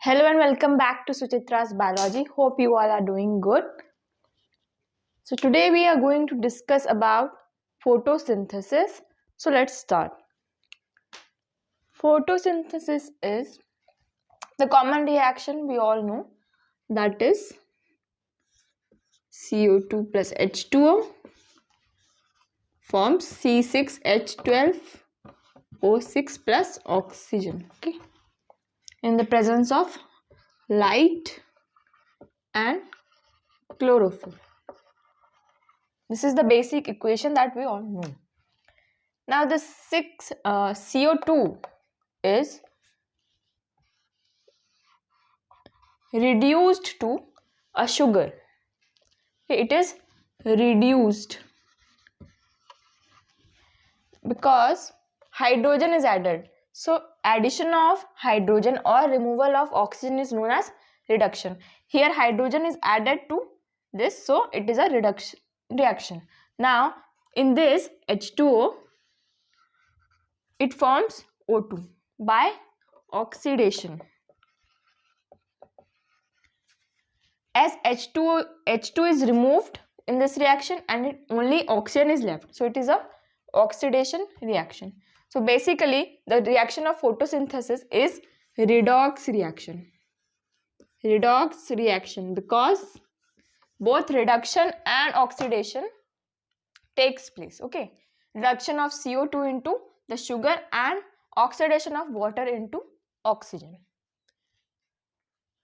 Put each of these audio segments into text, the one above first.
Hello and welcome back to Suchitra's Biology. Hope you all are doing good. So today we are going to discuss about photosynthesis. So let's start. Photosynthesis is the common reaction we all know, that is CO2 plus H2O forms C6H12O6 plus oxygen, okay, in the presence of light and chlorophyll. This is the basic equation that we all know. Now the CO2 is reduced to a sugar. It is reduced because hydrogen is added. So addition of hydrogen or removal of oxygen is known as reduction. Here hydrogen is added to this, so it is a reaction. Now in this H2O, it forms O2 by oxidation. As H2 is removed in this reaction and only oxygen is left. So it is a oxidation reaction. So basically the reaction of photosynthesis is redox reaction. Redox reaction because both reduction and oxidation takes place. Okay. Reduction of CO2 into the sugar and oxidation of water into oxygen.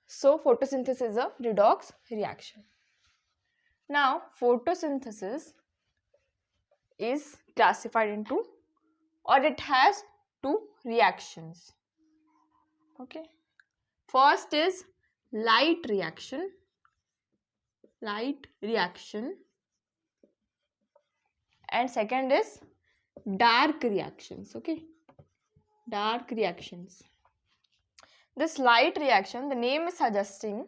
So photosynthesis is a redox reaction. Now photosynthesis is classified into, or it has two reactions. Okay. First is light reaction. Light reaction. And second is dark reactions. Okay. Dark reactions. This light reaction, the name is suggesting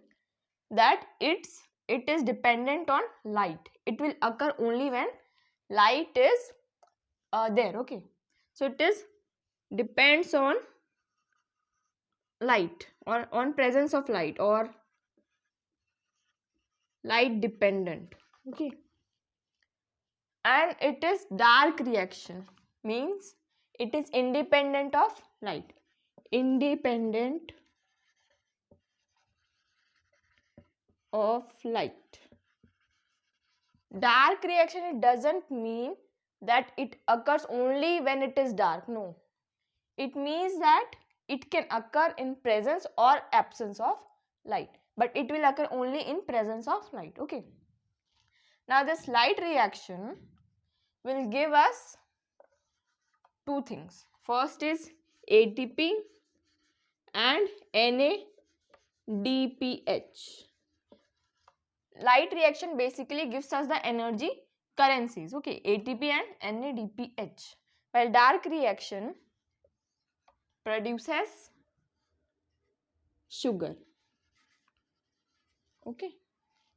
that it is dependent on light. It will occur only when light is there. Okay. So it is depends on light or on presence of light or light dependent. Okay. And it is dark reaction, means it is independent of light. Independent of light. Dark reaction, it doesn't mean that it occurs only when it is dark. No. It means that it can occur in presence or absence of light. But it will occur only in presence of light. Okay. Now this light reaction will give us two things. First is ATP and NADPH. Light reaction basically gives us the energy currencies. Okay, ATP and NADPH. While dark reaction produces sugar. Okay,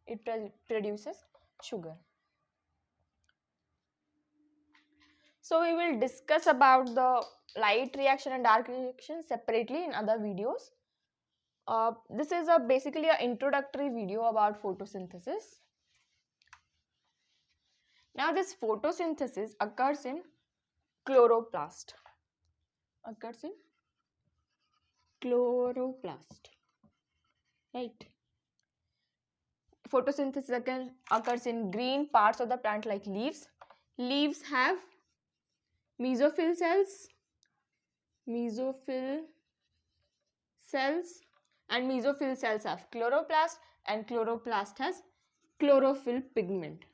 it produces sugar. So we will discuss about the light reaction and dark reaction separately in other videos. This is basically an introductory video about photosynthesis. Now this photosynthesis occurs in chloroplast. Occurs in chloroplast. Right. Photosynthesis occurs in green parts of the plant like leaves. Leaves have mesophyll cells. Mesophyll cells. And mesophyll cells have chloroplast, and chloroplast has chlorophyll pigment.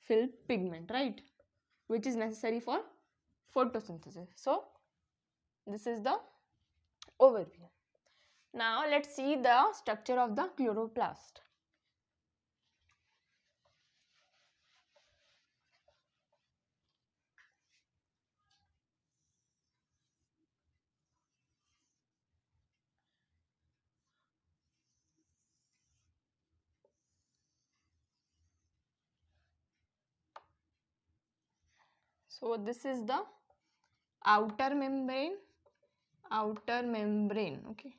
Fill pigment, right? Which is necessary for photosynthesis. So this is the overview. Now let's see the structure of the chloroplast. So this is the outer membrane, okay.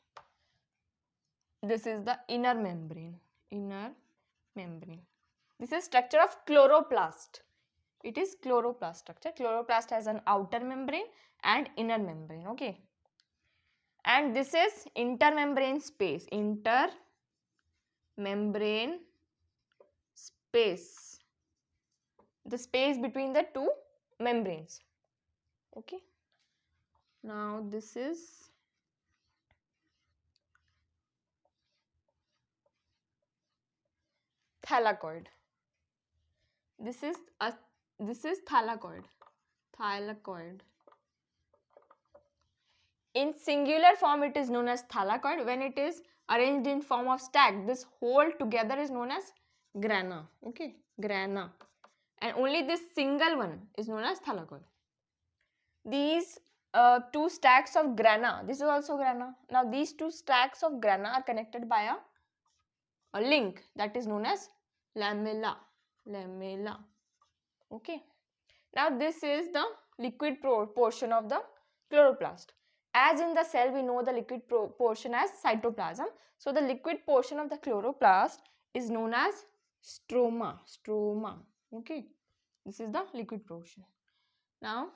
This is the inner membrane. Inner membrane. This is structure of chloroplast. It is chloroplast structure. Chloroplast has an outer membrane and inner membrane. Okay. And this is intermembrane space. Intermembrane space. The space between the two membranes. Okay. Now this is thylakoid. This is thylakoid. Thylakoid. In singular form it is known as thylakoid. When it is arranged in form of stack, this whole together is known as grana. Okay, grana. And only this single one is known as thylakoid. These two stacks of grana, this is also grana. Now these two stacks of grana are connected by a link that is known as lamella. Lamella. Okay. Now this is the liquid portion of the chloroplast. As in the cell we know the liquid portion as cytoplasm. So the liquid portion of the chloroplast is known as stroma. Stroma. Okay. This is the liquid portion. Now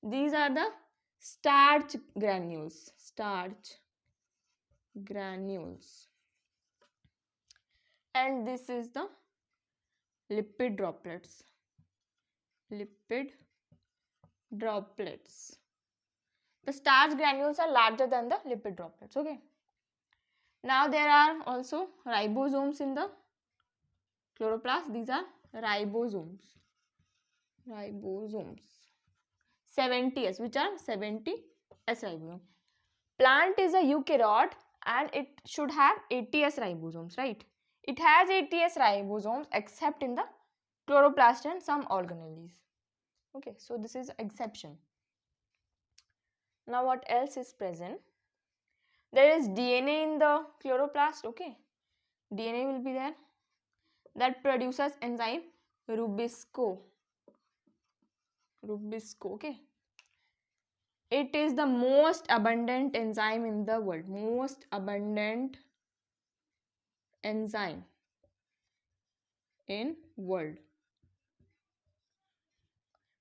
these are the starch granules. Starch granules. And this is the lipid droplets. Lipid droplets. The starch granules are larger than the lipid droplets. Okay. Now there are also ribosomes in the chloroplast. These are ribosomes. Ribosomes. 70S, which are 70S ribosomes. Plant is a eukaryote and it should have 80S ribosomes, right? It has 80S ribosomes except in the chloroplast and some organelles. Okay, so this is exception. Now what else is present? There is DNA in the chloroplast. Okay, DNA will be there that produces enzyme rubisco. Rubisco. Okay, it is the most abundant enzyme in the world. Most abundant enzyme in world.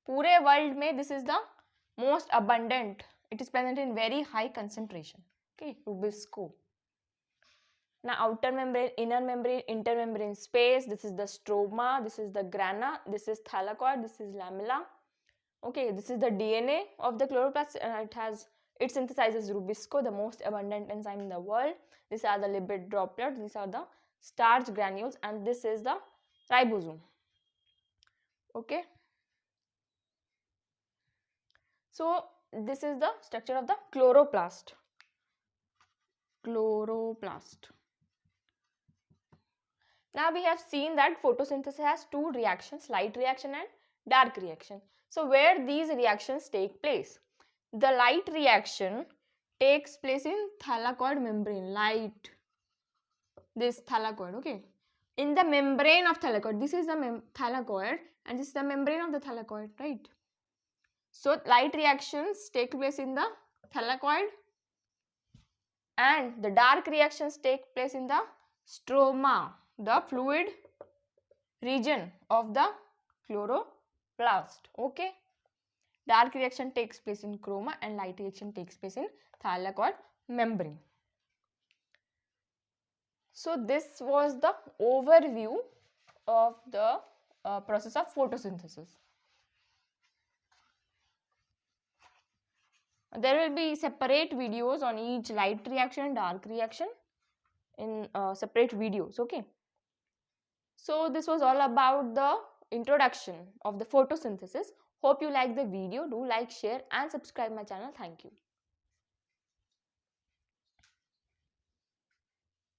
पूरे world में this is the most abundant. It is present in very high concentration. Okay, rubisco. Now outer membrane, inner membrane, intermembrane space. This is the stroma. This is the grana. This is thylakoid. This is lamella. Okay, this is the DNA of the chloroplast. It synthesizes rubisco, the most abundant enzyme in the world. These are the lipid droplets. These are the starch granules, and this is the ribosome. Okay. So this is the structure of the chloroplast. Chloroplast. Now we have seen that photosynthesis has two reactions, light reaction and dark reaction. So where these reactions take place? The light reaction takes place in thylakoid membrane. Light. This thylakoid, okay. In the membrane of thylakoid. This is the thylakoid and this is the membrane of the thylakoid, right? So light reactions take place in the thylakoid and the dark reactions take place in the stroma, the fluid region of the chloroplast. Okay. Dark reaction takes place in chroma and light reaction takes place in thylakoid membrane. So this was the overview of the process of photosynthesis. There will be separate videos on each light reaction and dark reaction in separate videos. Okay. So this was all about the introduction of the photosynthesis. Hope you like the video. Do like, share and subscribe my channel. Thank you.